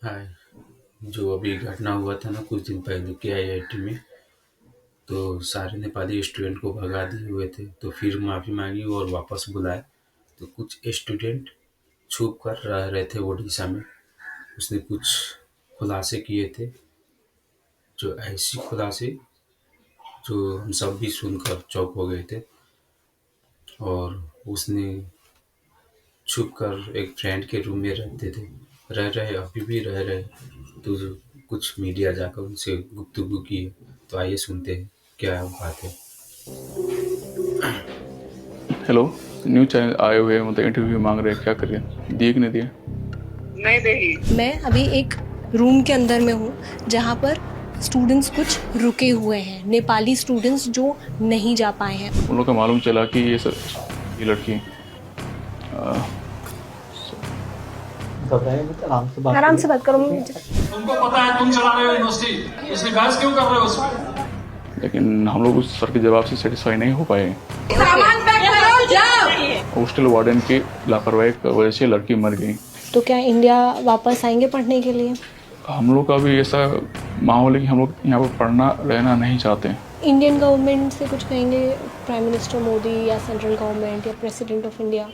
हाय। जो अभी घटना हुआ था ना कुछ दिन पहले के आईआईटी में, तो सारे नेपाली स्टूडेंट को भगा दिए हुए थे, तो फिर माफ़ी मांगी और वापस बुलाए। तो कुछ स्टूडेंट छुप कर रह रहे थे ओडिशा में। उसने कुछ खुलासे किए थे, जो ऐसी खुलासे जो हम सब भी सुनकर चौंक हो गए थे। और उसने छुप कर एक फ्रेंड के रूम में रहते थे, रह रहे अभी भी रह रहे। तो जो कुछ मीडिया जाकर उनसे गुफ्तगू की, तो आइए सुनते हैं क्या बात है। हेलो। न्यूज चैनल आए हुए हैं, मतलब इंटरव्यू मांग रहे हैं, क्या करिए? दिए कि नहीं दिए? नहीं देगी। मैं अभी एक रूम के अंदर में हूँ जहाँ पर स्टूडेंट्स कुछ रुके हुए हैं, नेपाली स्टूडेंट्स जो नहीं जा पाए हैं। उन लोग को मालूम चला कि ये लड़की घबराए मत, आराम से बात आराम करो। से बात करो। तुमको पता है तुम चला रहे हो यूनिवर्सिटी, इसलिए बहस क्यों कर रहे हो उसमें? लेकिन हम लोग उस सर के जवाब से सेटिस्फाई नहीं हो पाए। सामान पैक करो, जाओ। हॉस्टल वार्डन की लापरवाही की वजह से लड़की मर गई। तो क्या इंडिया वापस आएंगे पढ़ने के लिए? हम लोग का भी ऐसा माहौल है कि हम लोग यहाँ पर पढ़ना रहना नहीं चाहते। इंडियन गवर्नमेंट से कुछ कहेंगे, प्राइम मिनिस्टर मोदी या सेंट्रल गवर्नमेंट या प्रेसिडेंट ऑफ इंडिया?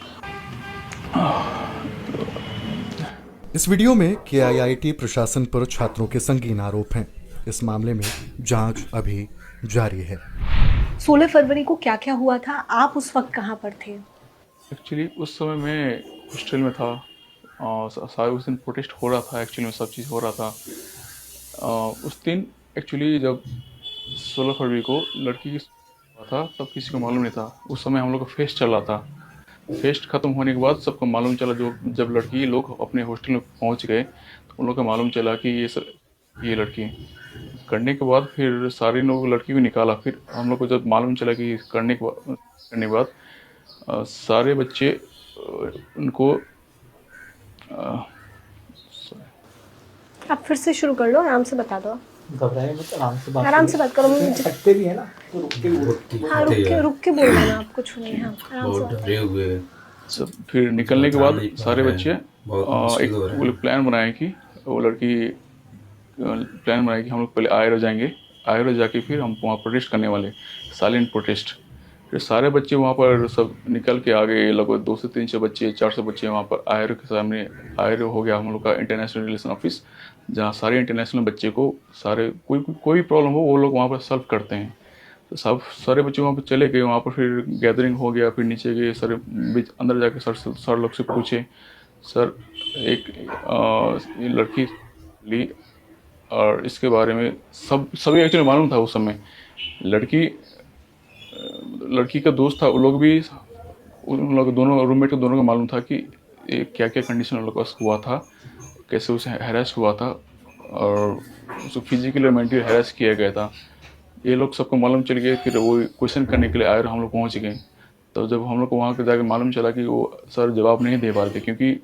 इस वीडियो में केआईआईटी प्रशासन पर छात्रों के संगीन आरोप हैं। इस मामले में जांच अभी जारी है। 16 फरवरी को क्या क्या हुआ था, आप उस वक्त कहाँ पर थे? एक्चुअली उस समय मैं हॉस्टल में था और सारे उस दिन प्रोटेस्ट हो रहा था। एक्चुअली में सब चीज़ हो रहा था। उस दिन एक्चुअली जब 16 फरवरी को लड़की की हुआ था तब किसी को मालूम नहीं था। उस समय हम लोग का फेस्ट चल रहा था। फेस्ट ख़त्म होने के बाद सबको मालूम चला, जो जब लड़की लोग अपने हॉस्टल में पहुंच गए तो उन लोग को मालूम चला कि ये लड़की करने के बाद फिर सारे लोग लड़की को निकाला। फिर हम लोग को जब मालूम चला कि करने के बाद सारे बच्चे उनको आप फिर से शुरू कर लो, आराम से बता दो। घबराए मत, आराम से बात करो। सकते भी है ना, तो रुक के बोलो। हाँ, रुक के बोलना ना, आप कुछ नहीं। हाँ, आराम से बहुत बात डरे हुए हैं। सब फिर निकलने के बता बाद नहीं पा सारे रहे बच्चे हैं, बहुत मुश्किल एक हो रहा वो है। लोग प्लान बनाए कि वो लड़की प्लान बनाए कि हम लोग पहले आयरो जाएंगे। आयरो जाके फिर हम वहाँ प्रोटेस्ट करने वाले, साइलेंट प्रोटेस्ट। फिर सारे बच्चे वहाँ पर सब निकल के आ गए। लगभग 200-300 बच्चे, 400 बच्चे वहाँ पर आयरो के सामने। आयरो हो गया हम लोग का इंटरनेशनल रिलेशन ऑफिस, जहाँ सारे इंटरनेशनल बच्चे को सारे कोई प्रॉब्लम हो वो लोग वहाँ पर सॉल्व करते हैं। तो सब सारे बच्चे वहाँ पर चले गए। वहाँ पर फिर गैदरिंग हो गया। फिर नीचे गए, सर बीच अंदर जाके सर लोग से पूछे, सर एक ये लड़की ली और इसके बारे में सभी एक्चुअली मालूम था उस समय। लड़की का दोस्त था, वो लोग भी, उन लोग दोनों रूममेट को दोनों को मालूम था कि क्या क्या कंडीशन उन लोग का हुआ था, कैसे उसे हैरेस हुआ था और उसको फिजिकली और मेंटली हैरेस किया गया था। ये लोग सबको मालूम चल गए। फिर वो क्वेश्चन करने के लिए आए और हम लोग पहुँच गए। तो जब हम लोग को वहाँ पर जाकर मालूम चला कि वो सर जवाब नहीं दे पा रहे थे, क्योंकि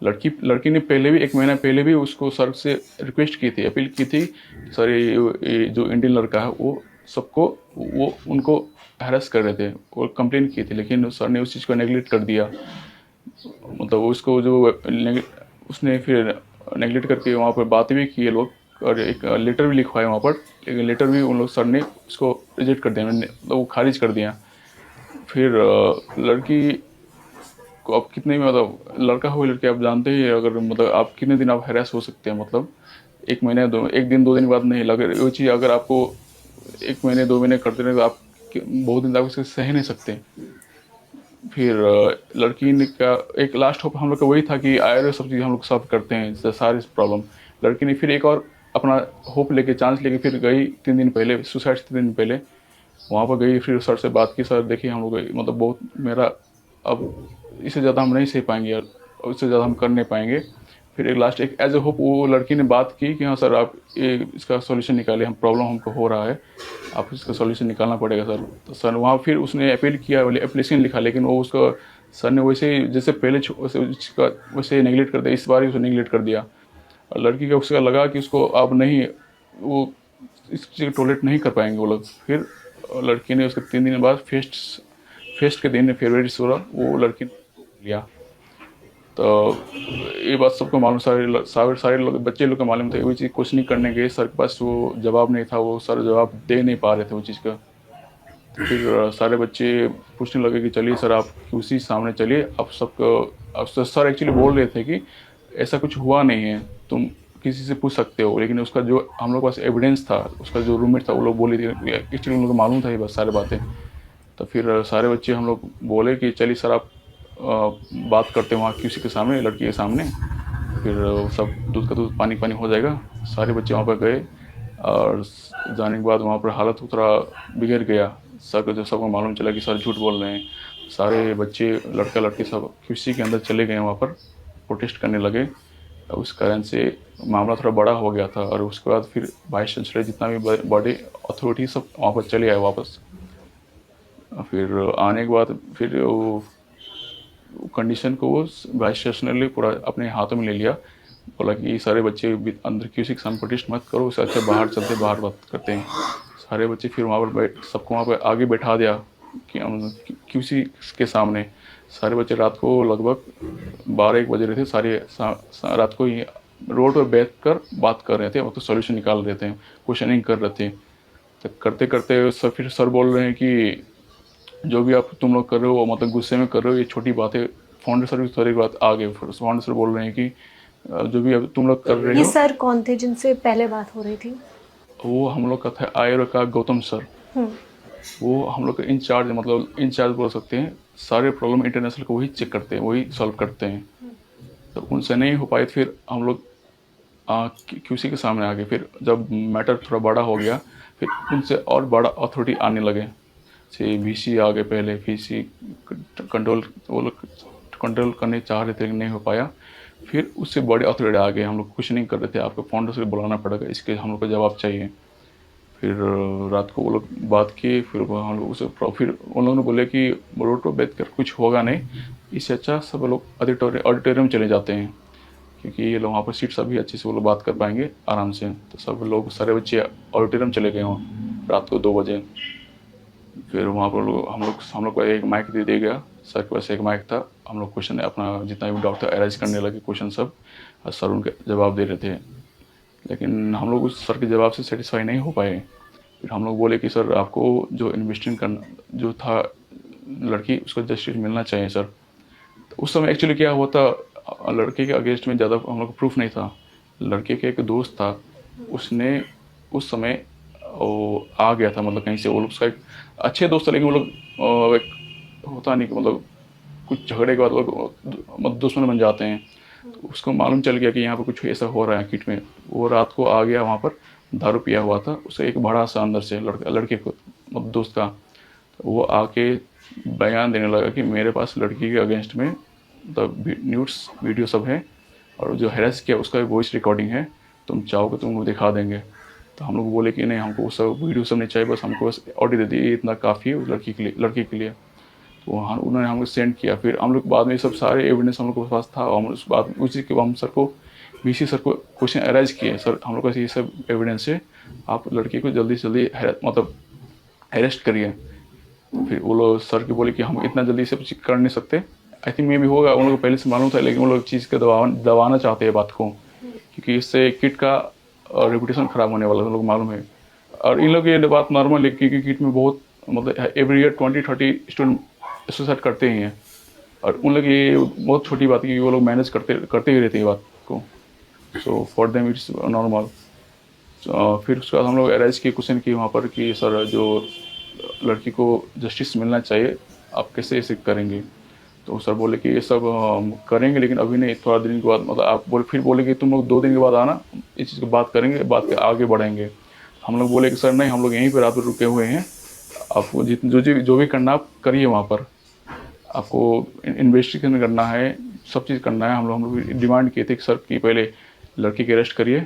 लड़की ने पहले भी 1 महीना पहले भी उसको सर से रिक्वेस्ट की थी, अपील की थी, सर ये जो इंडियन लड़का है वो उनको हैरेस कर रहे थे और कंप्लेन की थी, लेकिन सर ने उस चीज़ को नेगलेक्ट कर दिया। मतलब उसको उसने फिर नेगलेक्ट करके वहाँ पर बातें भी की है लोग, और एक लेटर भी लिखवाया वहाँ पर, लेकिन लेटर भी उन लोग सर ने उसको रिजेक्ट कर दिया, मतलब वो खारिज कर दिया। फिर लड़की को अब कितने में, मतलब लड़का हो लड़की, आप जानते ही, अगर मतलब आप कितने दिन आप हैरेस हो सकते हैं, मतलब 1 दिन 2 दिन बाद नहीं लगे वो चीज़। अगर आपको 1 महीने 2 महीने करते रहे तो आप बहुत दिन तक उसे सह नहीं सकते। फिर लड़की ने का एक लास्ट होप हम लोग का वही था कि आयर सब चीज़ हम लोग सॉल्व करते हैं, सारी प्रॉब्लम। लड़की ने फिर एक और अपना होप लेके, चांस लेके फिर गई 3 दिन पहले, सुसाइड से 3 दिन पहले वहाँ पर गई। फिर सर से बात की, सर देखिए हम लोग मतलब बहुत मेरा अब इससे ज़्यादा हम नहीं सह पाएंगे और उससे ज़्यादा हम कर नहीं पाएंगे। फिर एक लास्ट एक एज ए होप वो लड़की ने बात की कि हाँ सर आप ये इसका सॉल्यूशन निकालिए, हम प्रॉब्लम हमको हो रहा है, आप इसका सॉल्यूशन निकालना पड़ेगा सर। तो सर वहाँ फिर उसने अपील किया, बोले एप्लीकेशन लिखा, लेकिन वो उसका सर ने वैसे जैसे पहले वैसे नेगलेक्ट कर दिया। इस बार ही उसे नेगलेक्ट कर दिया। और लड़की का उसका लगा कि उसको अब नहीं, वो इस चीज़ को टॉलरेट नहीं कर पाएंगे वो लोग। फिर लड़की ने उसके 3 दिन बाद फेस्ट के दिन फरवरी 16 वो लड़की ने लिया। तो ये बात सबको मालूम, सारे लोग बच्चे लोग को मालूम था। वो चीज़ क्वेश्चनिंग करने गए, सर के पास वो जवाब नहीं था, वो सर जवाब दे नहीं पा रहे थे वो चीज़ का। तो फिर सारे बच्चे पूछने लगे कि चलिए सर आप उसी सामने चलिए, आप सबको। अब सर एक्चुअली बोल रहे थे कि ऐसा कुछ हुआ नहीं है, तुम किसी से पूछ सकते हो। लेकिन उसका जो हम लोग के पास एविडेंस था, उसका जो रूममेट था, वो लोग बोले थे, एक्चुअली उन लोगों को मालूम था ये बस सारी बातें। तो फिर सारे बच्चे हम लोग बोले कि चलिए सर आप बात करते हैं वहाँ किसी के सामने, लड़की के सामने, फिर सब दूध का दूध पानी पानी हो जाएगा। सारे बच्चे वहाँ पर गए और जाने के बाद वहाँ पर हालत थोड़ा बिगड़ गया। सर को जब सबको मालूम चला कि सर झूठ बोल रहे हैं, सारे बच्चे लड़का लड़की सब किसी के अंदर चले गए, वहाँ पर प्रोटेस्ट करने लगे। उस कारण से मामला थोड़ा बड़ा हो गया था। और उसके बाद फिर वाइस चांसलर जितना भी बड़े अथॉरिटी सब वहाँ पर चले आए वापस। फिर आने के बाद फिर वो कंडीशन को वो वाइस चांसलर ने पूरा अपने हाथों में ले लिया। बोला कि सारे बच्चे अंदर किसी के सामने प्रोटेस्ट मत करो, उससे अच्छा बाहर चलते, बाहर बात करते हैं। सारे बच्चे फिर वहाँ पर सबको वहाँ पर आगे बैठा दिया कि किसी के सामने। सारे बच्चे रात को लगभग 12-1 बजे रहे थे, सारे रात को ही रोड पर बैठ कर बात कर रहे थे, वो तो सोल्यूशन निकाल रहे थे, क्वेश्चनिंग कर रहे थे। तो करते करते फिर सर बोल रहे हैं कि जो भी आप तुम लोग कर रहे हो मतलब गुस्से में कर रहे हो, ये छोटी बात है। फाउंडर सर भी थोड़ी बात आ गए। फाउंडर सर बोल रहे हैं कि जो भी अब तुम लोग कर रहे ये हो। सर कौन थे जिनसे पहले बात हो रही थी? वो हम लोग का था आयर का गौतम सर। वो हम लोग का इंचार्ज, मतलब इंचार्ज बोल सकते हैं। सारे प्रॉब्लम इंटरनेशनल को वही चेक करते हैं, वही सॉल्व करते हैं। तो उनसे नहीं हो पाए, फिर हम लोग क्यूसी के सामने आ गए। फिर जब मैटर थोड़ा बड़ा हो गया, फिर उनसे और बड़ा अथॉरिटी आने लगे। से VC आ गए पहले। VC कंट्रोल, वो लोग कंट्रोल करने चाह रहे थे लेकिन नहीं हो पाया। फिर उससे बड़े अथॉरिटी आ गए। हम लोग कुछ नहीं कर रहे थे, आपको फाउंडर से बुलाना पड़ेगा, इसके हम लोग को जवाब चाहिए। फिर रात को वो लोग बात किए। फिर हम लोग उसे फिर उन लोगों ने बोले कि रोड पर बैठ कर कुछ होगा नहीं, इससे अच्छा सब लोग ऑडिटोरियम चले जाते हैं, क्योंकि ये लोग वहाँ पर सीट सभी अच्छे से वो लोग बात कर पाएंगे आराम से। तो सब लोग सारे बच्चे ऑडिटोरियम चले गए वहाँ रात को 2 बजे। फिर वहाँ पर हम लोग को एक माइक दे दिया गया। सर के पास एक माइक था। हम लोग क्वेश्चन अपना जितना भी डाउट था अरेंज करने लगे क्वेश्चन सब, और सर उनके जवाब दे रहे थे। लेकिन हम लोग उस सर के जवाब से सेटिस्फाई नहीं हो पाए। फिर हम लोग बोले कि सर आपको जो इन्वेस्टिंग करना जो था लड़की, उसको जस्टिस मिलना चाहिए सर। तो उस समय एक्चुअली क्या हुआ था, लड़के के अगेंस्ट में ज़्यादा हम लोग को प्रूफ नहीं था। लड़के के एक दोस्त था, उसने उस समय वो आ गया था, मतलब कहीं से। वो लोग उसका एक अच्छे दोस्त था, लेकिन वो लोग एक होता नहीं कि मतलब कुछ झगड़े के बाद लोग दुश्मन बन जाते हैं। तो उसको मालूम चल गया कि यहाँ पर कुछ ऐसा हो रहा है किट में। वो रात को आ गया वहाँ पर, दारू पिया हुआ था। उसे एक बड़ा सा अंदर से लड़के को, मतलब दोस्त का, तो वो आके बयान देने लगा कि मेरे पास लड़की के अगेंस्ट में न्यूड्स वीडियो सब है, और जो हैरेस किया उसका वॉइस रिकॉर्डिंग है, तुम चाहोगे तुमको दिखा देंगे। तो हम लोग बोले कि नहीं, हमको वो सब वीडियो सब नहीं चाहिए, बस हमको बस ऑडियो दे दिए, इतना काफ़ी है उस लड़की के लिए। तो उन्होंने हमको सेंड किया। फिर हम लोग बाद में सब सारे एविडेंस हम लोग के पास था। हम उस बाद उसी के हम सर को VC सर को क्वेश्चन अरेंज किए, सर हम लोग का ये सब एविडेंस है, आप लड़की को जल्दी से जल्दी मतलब अरेस्ट करिए। फिर वो लोग सर के बोले कि हम इतना जल्दी सब चीज़ कर नहीं सकते। आई थिंक मे भी होगा, उन लोगों को पहले से मालूम था, लेकिन वो लोग चीज़ के दबाना चाहते हैं बात को, क्योंकि इससे किट का रेपुटेशन ख़राब होने वाला है, उन लोग मालूम है। और इन लोग की ये बात नॉर्मल है, क्योंकि किट में बहुत मतलब एवरी ईयर 20-30 स्टूडेंट सुसाइड करते ही हैं। और उन लोग ये बहुत छोटी बात है कि वो लोग मैनेज करते ही रहते हैं बात को। So for them it's normal. फिर उसके बाद हम लोग अरेंज किए, क्वेश्चन किए वहाँ पर कि सर जो लड़की को जस्टिस मिलना चाहिए, आप कैसे ऐसे करेंगे। तो सर बोले कि ये सब करेंगे, लेकिन अभी नहीं, थोड़ा दिन के बाद, मतलब आप फिर बोले कि तुम लोग 2 दिन के बाद आना, इस चीज़ की बात करेंगे, बात के आगे बढ़ेंगे। हम लोग बोले कि सर नहीं, हम लोग यहीं पर रात में रुके हुए हैं, आपको जो भी करना आप करिए, वहाँ पर आपको इन्वेस्टिगेशन करना है, सब चीज़ करना है। हम लोग डिमांड किए थे कि सर कि पहले लड़की के अरेस्ट करिए।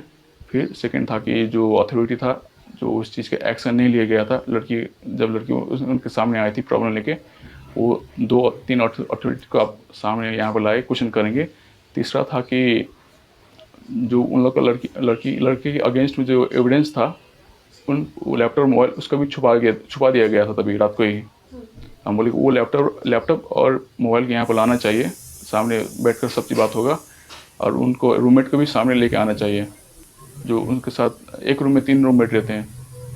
फिर सेकंड था कि जो अथॉरिटी था, जो उस चीज़ का एक्शन नहीं लिया गया था, जब लड़की उनके सामने आई थी प्रॉब्लम लेके, वो 2-3 अथॉरिटी को आप सामने यहाँ पर लाए, क्वेश्चन करेंगे। तीसरा था कि जो उन लोग का लड़की के अगेंस्ट में जो एविडेंस था, उन लैपटॉप मोबाइल उसका भी छुपा दिया गया था तभी रात को ही। हम बोले कि वो लैपटॉप और मोबाइल के यहाँ पर लाना चाहिए सामने बैठकर सब चीज़ बात होगा, और उनको रूममेट को भी सामने लेके आना चाहिए। जो उनके साथ एक रूम में 3 रूममेट रहते हैं,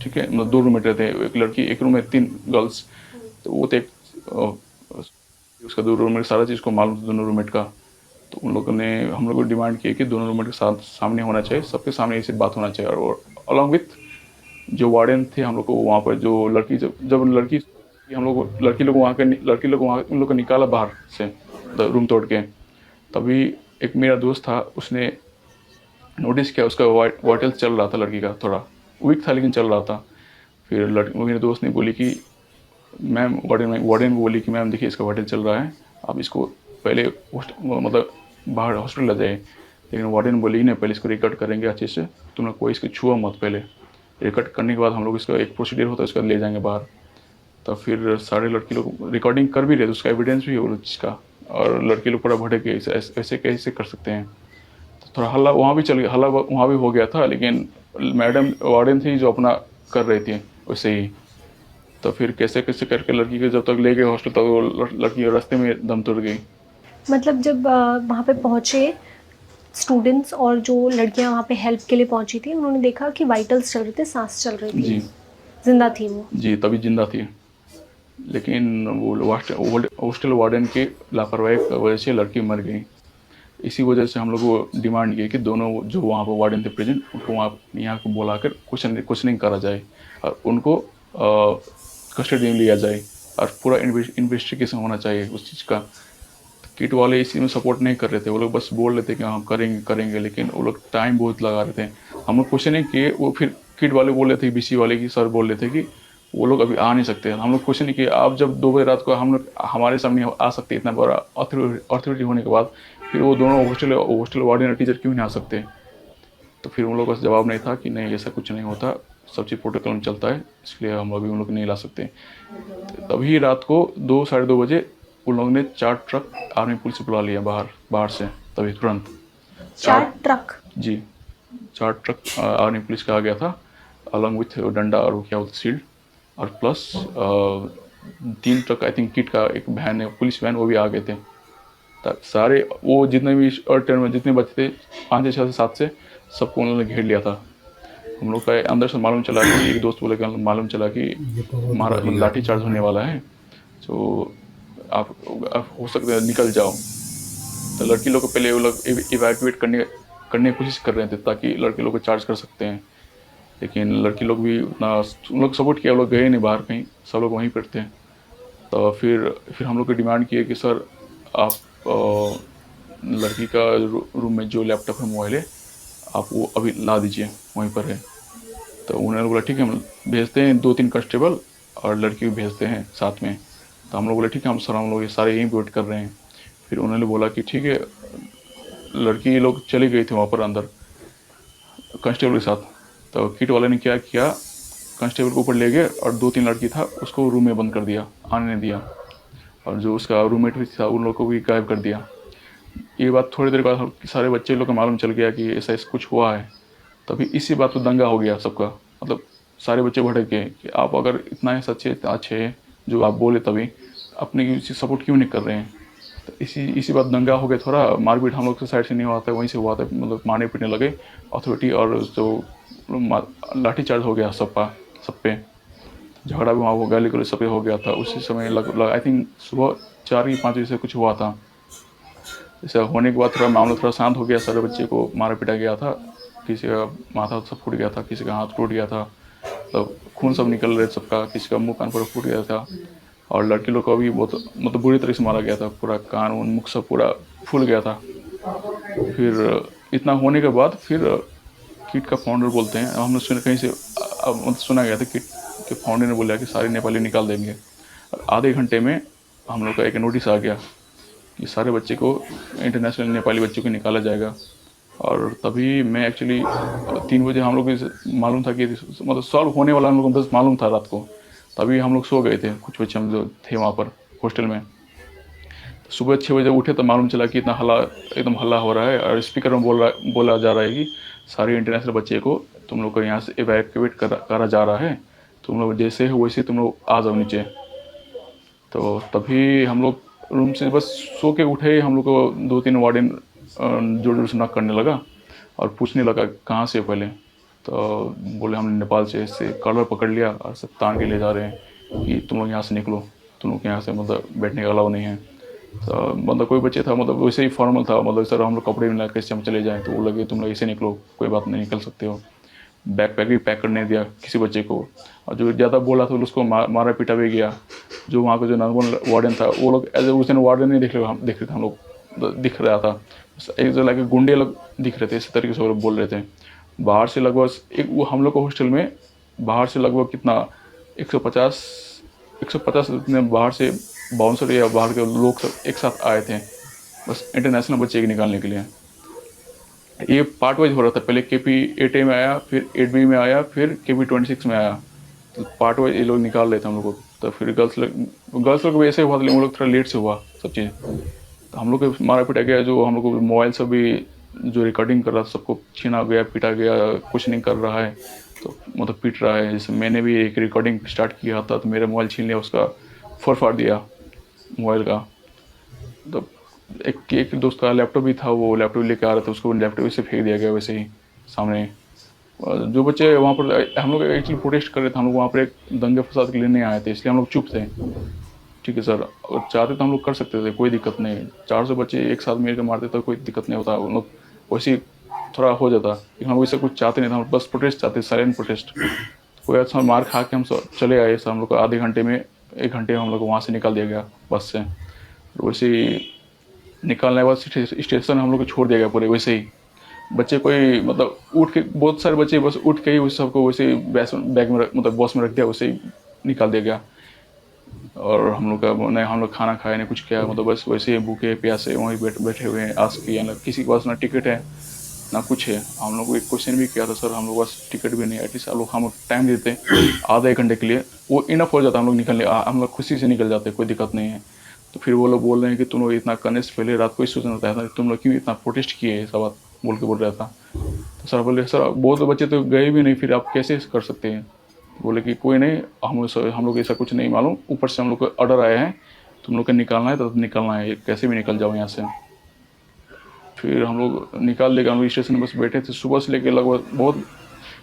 ठीक है, मतलब 2 रूममेट रहते हैं, एक लड़की, एक रूम में 3 गर्ल्स। तो वो तो एक उसका 2 रूममेट सारा चीज़ को मालूम था दोनों रूममेट का। तो उन लोगों ने हम लोग को डिमांड किया कि दोनों रूममेट के साथ सामने होना चाहिए, सबके सामने ऐसी बात होना चाहिए। और अलॉन्ग विथ जो वार्डन थे हम लोग को वहाँ पर, जो लड़की जब लड़की हम लोग लड़की लोग वहाँ उन लोग को निकाला बाहर से रूम तोड़ के, तभी एक मेरा दोस्त था, उसने नोटिस किया उसका वाइटल चल रहा था, लड़की का थोड़ा वीक था लेकिन चल रहा था। फिर मेरे दोस्त ने बोली कि मैम, वार्डन को बोली कि मैम देखिए इसका वाइटल चल रहा है, आप इसको पहले मतलब बाहर हॉस्पिटल ले जाए। लेकिन वार्डन बोली नहीं, पहले इसको रिकॉर्ड करेंगे अच्छे से, तुम लोग कोई इसको छुआ मत, पहले रिकॉर्ड करने के बाद हम लोग इसका एक प्रोसीजर होता है, उसका ले जाएंगे बाहर। तो फिर सारे लड़की लोग रिकॉर्डिंग कर भी रहे थे, उसका एविडेंस भी है उस चीज़ का, और लड़के लोग पूरा भड़क गए, ऐसे कैसे कर सकते हैं। तो थोड़ा हल्ला वहाँ भी चल गया, हल्ला वहाँ भी हो गया था, लेकिन मैडम वार्डन थी जो अपना कर रही थी वैसे ही। तो फिर कैसे कैसे करके लड़की को जब तक ले गए हॉस्टल तक, वो लड़की रास्ते में दम तोड़ गई। मतलब जब वहाँ पे पहुँचे स्टूडेंट्स और जो लड़कियाँ वहाँ पे हेल्प के लिए पहुँची थी, उन्होंने देखा कि वाइटल्स चल रहे थे, सांस चल रही थी, जी जिंदा थी वो। जी, तभी जिंदा थी। लेकिन वो हॉस्टल वार्डन की लापरवाही की वजह से लड़की मर गई। इसी वजह से हम लोग को डिमांड किया कि दोनों जो वहाँ पर वार्डन थे प्रेजेंट, उनको वहाँ यहाँ को बुलाकर क्वेश्चनिंग करा जाए और उनको कस्टडी में लिया जाए, और पूरा इन्वेस्टिगेशन होना चाहिए उस चीज़ का। किट वाले इसी में सपोर्ट नहीं कर रहे थे, वो लोग बस बोल रहे थे कि हम करेंगे, लेकिन वो लोग टाइम बहुत लगा रहे थे। हम लोग क्वेश्चन नहीं किए, वो फिर किट वाले बोल रहे थे, बीसी वाले की सर बोल रहे थे कि वो लोग अभी आ नहीं सकते। हम लोग क्वेश्चन नहीं किए, आप जब 2 बजे रात को हम लोग हमारे सामने आ सकते, इतना बड़ा अथॉरिटी होने के बाद, फिर वो दोनों हॉस्टल वार्डन और टीचर क्यों नहीं आ सकते। तो फिर उन लोगों का जवाब नहीं था कि नहीं ऐसा कुछ नहीं होता, सब चीज़ प्रोटोकॉल में चलता है, इसलिए हम अभी उन लोग नहीं ला सकते। तभी रात को 2 साढ़े 2 बजे उन लोगों ने 4 ट्रक आर्मी पुलिस बुला लिया बाहर से, तभी तुरंत 4 ट्रक? जी, 4 ट्रक आर्मी पुलिस का आ गया था, अलॉन्ग विथ डंडा और क्या बोलते शील्ड, और plus 3 truck I think kit का एक वैन है, पुलिस वैन, वो भी आ गए थे। सारे वो जितने भी टर्न में जितने बच्चे थे 5 से 6 से 7 से, सबको उन्होंने घेर लिया था। हम लोग का अंदर से मालूम चला कि एक दोस्त बोले कि मालूम चला कि हमारा लाठी चार्ज होने वाला है, तो आप हो सकते हैं निकल जाओ। तो लड़की लोग को पहले वो लोग इवैक्यूएट करने की कोशिश कर रहे थे ताकि लड़के लोग को चार्ज कर सकते हैं, लेकिन लड़की लोग भी उतना उन लोग सपोर्ट किया, वो लोग गए नहीं बाहर कहीं, सब लोग वहीं पर थे। तो फिर हम लोग को डिमांड किए कि सर आप लड़की का रूम में जो लैपटॉप है, मोबाइल है, आप वो अभी ला दीजिए, वहीं पर है। तो उन्होंने बोला ठीक है, हम भेजते हैं 2-3 कांस्टेबल और लड़की भी भेजते हैं साथ में। तो हम लोग बोले ठीक है, हम लोग ये सारे यहीं वेट कर रहे हैं। फिर उन्होंने बोला कि ठीक है, लड़की लोग चली गई थी वहाँ पर अंदर कांस्टेबल के साथ। तो किट वाले ने क्या किया, कांस्टेबल को ऊपर ले गए और 2-3 लड़की था उसको रूम में बंद कर दिया, आने नहीं दिया, और जो उसका रूममेट भी था उन लोगों को भी गायब कर दिया। ये बात थोड़ी देर बाद सारे बच्चे लोग को मालूम चल गया कि ऐसा कुछ हुआ है। तभी इसी बात पर दंगा हो गया सबका, मतलब सारे बच्चे भड़क गए कि आप अगर इतना सच्चे अच्छे हैं जो आप बोले, तभी अपने सपोर्ट क्यों नहीं कर रहे हैं। तो इसी बात दंगा हो गया, थोड़ा मारपीट हम लोग के साइड से नहीं हुआ था, वहीं से हुआ था, मतलब मारने पीटने लगे अथॉरिटी, और जो लाठी चार्ज हो गया सब पे, झगड़ा भी वहाँ हो, गाली गलौज सब पे हो गया था। उसी समय लग आई थिंक सुबह 4 या 5 बजे से कुछ हुआ था। ऐसा होने के बाद थोड़ा मामला थोड़ा शांत हो गया, सारे बच्चे को मारा पीटा गया था, किसी का माथा सब फूट गया था, किसी का हाथ टूट गया था, मतलब खून सब निकल रहे सबका, किसी का मुंह कान पूरा फूट गया था, और लड़की लोग को भी बहुत मतलब बुरी तरह से मारा गया था, पूरा कान मुख सब पूरा फूल गया था। फिर इतना होने के बाद फिर किट का फाउंडर बोलते हैं, हमने सुना कहीं से सुना गया था किट के फाउंडर ने बोला कि सारे नेपाली निकाल देंगे, और आधे घंटे में हम लोग का एक नोटिस आ गया कि सारे बच्चे को, इंटरनेशनल नेपाली बच्चों को निकाला जाएगा। और तभी मैं एक्चुअली 3 बजे हम लोग मालूम था कि मतलब सॉल्व होने वाला, हम लोग को बस मालूम था रात को, तभी हम लोग सो गए थे, कुछ बच्चे हम जो थे वहाँ पर हॉस्टल में। सुबह 6 बजे उठे तो मालूम चला कि इतना एकदम हल्ला हो रहा है, और स्पीकर में बोला जा रहा है कि सारे इंटरनेशनल बच्चे को तुम लोग को यहाँ से इवैक्यूएट करा जा रहा है, तुम लोग जैसे हो वैसे तुम लोग आ जाओ नीचे। तो तभी हम लोग रूम से बस सो के उठे, हम लोग को 2-3 वार्डन जोर जोर से नॉक करने लगा और पूछने लगा कहाँ से हो पहले। तो बोले हमने नेपाल से, इससे कॉलर पकड़ लिया और सब तान के ले जा रहे हैं कि तुम लोग यहाँ से निकलो, तुम लोग यहाँ से मतलब बैठने का अलाउ नहीं है। तो मतलब कोई बच्चे था मतलब वैसे ही फॉर्मल था, मतलब सर हम लोग कपड़े में कैसे हम चले जाएँ, तो वो लगे तुम लोग ऐसे निकलो, कोई बात नहीं निकल सकते हो। बैग पैक भी पैक करने दिया किसी बच्चे को, और जो ज़्यादा बोला था उसको मारा पीटा भी गया। जो वहाँ का जो नॉर्मल वार्डन था वो लोग एज ए उस दिन वार्डन नहीं दिख रहे थे हम लोग, दिख रहा था एक जो लगे गुंडे लोग दिख रहे थे, इसी तरीके से वो लोग बोल रहे थे। बाहर से लगभग एक वो हम लोग को हॉस्टल में बाहर से लगभग कितना 150 इतने बाहर से बाउंसर या बाहर के लोग सब एक साथ आए थे, बस इंटरनेशनल बच्चे के निकालने के लिए। ये पार्ट वाइज हो रहा था, पहले KP 8A में आया, फिर 8B में आया, फिर KP 26 में आया, तो पार्ट वाइज ये लोग निकाल रहे थे हम लोग को। तो फिर गर्ल्स लोग भी ऐसे हुआ, लेकिन वो लोग थोड़ा लेट से हुआ सब चीज़। तो हम लोग को मारा पीटा गया, जो हम लोग को मोबाइल से भी जो रिकॉर्डिंग कर रहा था सबको छीना गया, पीटा गया, कुछ नहीं कर रहा है तो मतलब पीट रहा है। जैसे मैंने भी एक रिकॉर्डिंग स्टार्ट किया था तो मेरा मोबाइल छीन लिया, उसका फाड़ दिया मोबाइल का। तो एक दोस्त का लैपटॉप भी था, वो लैपटॉप लेके आ रहा था, उसको लैपटॉप से फेंक दिया गया वैसे ही सामने। जो बच्चे वहाँ पर हम लोग एक्चुअली प्रोटेस्ट कर रहे थे, हम लोग वहाँ पर एक दंगे फसाद के लिए नहीं आए थे, इसलिए हम लोग चुप थे। ठीक है सर, अगर चाहते तो हम लोग कर सकते थे, कोई दिक्कत नहीं। 400 बच्चे एक साथ मिल कर मारते तो कोई दिक्कत नहीं होता, उन लोग वैसे ही थोड़ा हो जाता, लेकिन हम वैसे कुछ चाहते नहीं था, हम बस प्रोटेस्ट चाहते, साइलेंट प्रोटेस्ट। कोई अच्छा मार खा के हम चले आए सर, हम लोग को आधे घंटे में 1 घंटे में हम लोग को वहाँ से निकाल दिया गया बस से। वैसे ही निकालने के बाद स्टेशन हम लोग को छोड़ दिया गया पूरे वैसे ही। बच्चे कोई मतलब उठ के, बहुत सारे बच्चे बस उठ के ही उस सबको वैसे ही बैग में मतलब बस में रख दिया, वैसे ही निकाल दिया गया। और हम लोग का नहीं, हम लोग खाना खाए नहीं कुछ किया, मतलब बस वैसे ही भूखे प्यासे वहीं बैठे हुए हैं। आज की ना किसी के पास ना टिकट है ना कुछ है। हम लोग को एक क्वेश्चन भी किया था सर, हम लोग पास टिकट भी नहीं, एटलीस्ट हम टाइम देते आधा 1 घंटे के लिए, वो इनफ हो जाता, हम लोग निकलने, हम लोग खुशी से निकल जाते, कोई दिक्कत नहीं है। तो फिर वो लोग बोल रहे हैं कि तुम लोग इतना करने से पहले रात को ही सोचना था, तुम लोग क्यों इतना प्रोटेस्ट किए, सब बात बोल रहा था। तो सर बोले सर बहुत बच्चे तो गए भी नहीं, फिर आप कैसे कर सकते हैं। बोले कि कोई नहीं, हम लोग ऐसा कुछ नहीं मालूम, ऊपर से हम लोग को ऑर्डर आया है, तुम लोग को निकालना है तो निकलना है, कैसे भी निकल जाओ यहाँ से। फिर हम लोग निकाल लेकर हम लोग स्टेशन में बस बैठे थे सुबह से लेकर लगभग। बहुत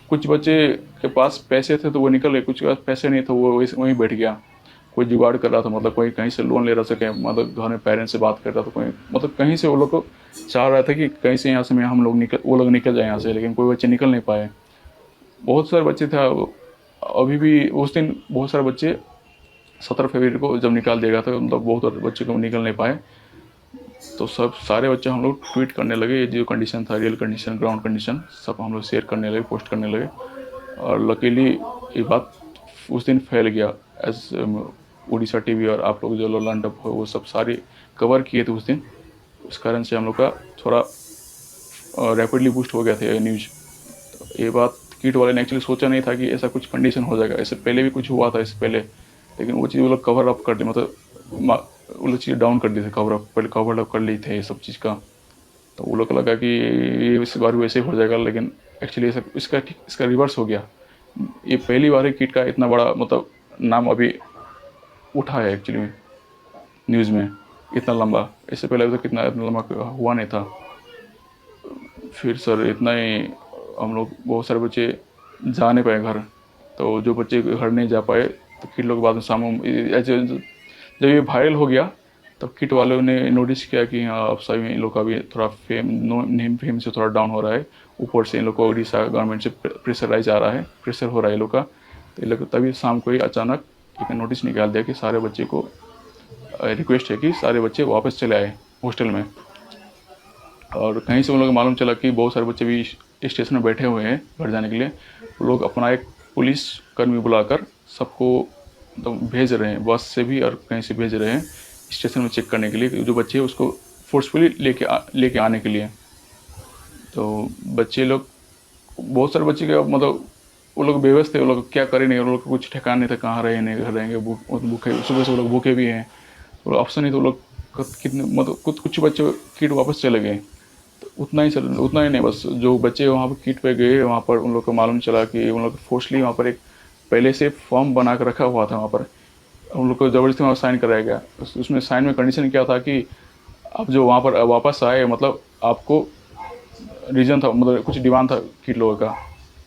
कुछ बच्चे के पास पैसे थे तो वो निकल गए, कुछ के पास पैसे नहीं थे वो वहीं बैठ गया। कोई जुगाड़ कर रहा था, मतलब कोई कहीं से लोन ले रहा था, कहीं मतलब घर में पेरेंट्स से बात कर रहा था, कोई मतलब कहीं से वो लोग को चाह रहा था कि कहीं से यहाँ से वो लोग निकल जाए यहाँ से, लेकिन कोई बच्चे निकल नहीं पाए। बहुत सारे बच्चे थे, अभी भी उस दिन बहुत सारे बच्चे 17 फरवरी को जब निकाल दिया गया था, मतलब बहुत बच्चे को निकल नहीं पाए। तो सारे बच्चे हम लोग ट्वीट करने लगे, ये जो कंडीशन था, रियल कंडीशन, ग्राउंड कंडीशन, सब हम लोग शेयर करने लगे, पोस्ट करने लगे। और लकीली ये बात उस दिन फैल गया, एज उड़ीसा TV और आप लोग जो लॉन्ड अप हो वो सब सारे कवर किए थे उस दिन। उस कारण से हम लोग का थोड़ा रैपिडली बूस्ट हो गया था ये न्यूज़। तो ये बात किट वाले ने एक्चुअली सोचा नहीं था कि ऐसा कुछ कंडीशन हो जाएगा। इससे पहले भी कुछ हुआ था इससे पहले, लेकिन वो चीज़ वो लोग कवर अप कर दी, मतलब वो लोग चीज़ डाउन कर दी थी, पहले कवर अप कर ली थे ये सब चीज़ का। तो वो लोग को लगा कि ये इस बार वैसे हो जाएगा, लेकिन एक्चुअली इसका रिवर्स हो गया। ये पहली बार है किट का इतना बड़ा मतलब नाम अभी उठा है एक्चुअली न्यूज़ में, इतना लंबा। इससे पहले तो कितना इतना लंबा हुआ नहीं था। फिर सर इतना ही हम लोग बहुत सारे बच्चे जा नहीं पाए घर। तो जो बच्चे घर नहीं जा पाए तो किट लोग बाद में जब ये वायरल हो गया तो किट वालों ने नोटिस किया कि हाँ अब सही में इन लोग का भी थोड़ा नेम फेम से थोड़ा डाउन हो रहा है। ऊपर से इन लोग को उड़ीसा गवर्नमेंट से प्रेशर हो रहा है इन लोग का। तो ये लोग तभी शाम को ही अचानक एक नोटिस निकाल दिया कि सारे बच्चे को रिक्वेस्ट है कि सारे बच्चे वापस चले आए हॉस्टल में। और कहीं से उन लोगों को मालूम चला कि बहुत सारे बच्चे भी स्टेशन में बैठे हुए हैं घर जाने के लिए। वो लोग अपना एक पुलिस कर्मी बुलाकर सबको तो भेज रहे हैं, बस से भी और कहीं से भेज रहे हैं स्टेशन में चेक करने के लिए, जो बच्चे उसको फोर्सफुली लेके आने के लिए। तो बच्चे लोग बहुत सारे बच्चे के मतलब वो लोग बेबस थे, वो लोग क्या करें नहीं, वो लोग कुछ ठिकाना नहीं था, कहाँ रहे नहीं घर रहेंगे, भूखे सुबह से वो लोग भूखे भी हैं, तो ऑप्शन नहीं, तो वो लोग कितने मतलब कुछ बच्चे किट वापस चले गए। तो उतना ही नहीं, बस जो बच्चे वहाँ पर किट पे गए वहाँ पर उन लोग को मालूम चला कि उन लोग फोर्सली वहाँ पर एक पहले से फॉर्म बना कर रखा हुआ था वहाँ पर। उन लोग को ज़बरदस्ती वहाँ साइन कराया गया। उसमें साइन में कंडीशन क्या था कि आप जो वहाँ पर वापस आए, मतलब आपको रीज़न था, मतलब कुछ डिमांड था कि लोगों का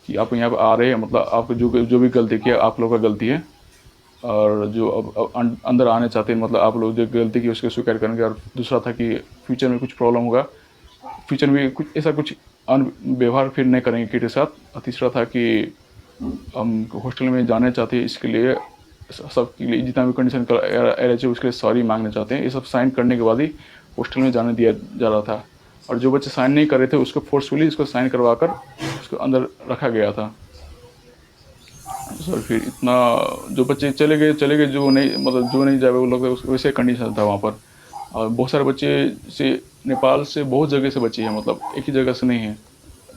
कि आप यहाँ पर आ रहे हैं, मतलब आपको जो भी गलती किया आप लोगों का गलती है, और जो अब अंदर आने चाहते हैं, मतलब आप लोग जो गलती की उसको स्वीकार करेंगे। और दूसरा था कि फ्यूचर में कुछ प्रॉब्लम होगा, फ्यूचर में कुछ ऐसा कुछ व्यवहार फिर नहीं करेंगे किड के साथ। और तीसरा था कि हम हॉस्टल में जाना चाहते हैं, इसके लिए सबके लिए जितना भी कंडीशन का एरर है उसके लिए सॉरी मांगना चाहते हैं। ये सब साइन करने के बाद ही हॉस्टल में जाने दिया जा रहा था। और जो बच्चे साइन नहीं कर रहे थे उसको फोर्सफुली इसको साइन करवा कर उसको अंदर रखा गया था। सर फिर इतना जो बच्चे चले गए जो नहीं, मतलब जो नहीं जाए वो लोग, वैसे कंडीशन था वहाँ पर। और बहुत सारे बच्चे से नेपाल से बहुत जगह से बच्चे हैं, मतलब एक ही जगह से नहीं है,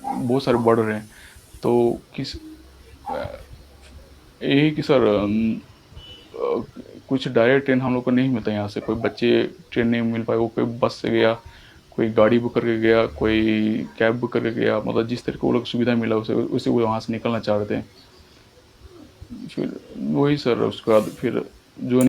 बहुत सारे बॉर्डर हैं। तो किस यही कि सर कुछ डायरेक्ट ट्रेन हम लोग को नहीं मिलता यहाँ से। कोई बच्चे ट्रेन नहीं मिल पाए, वो कोई बस से गया, कोई गाड़ी बुक करके गया, कोई कैब बुक करके गया, मतलब जिस तरह को वो लोग सुविधा मिला उसे वो वहाँ से निकलना चाह रहे थे। फिर वही सर उसके बाद फिर जो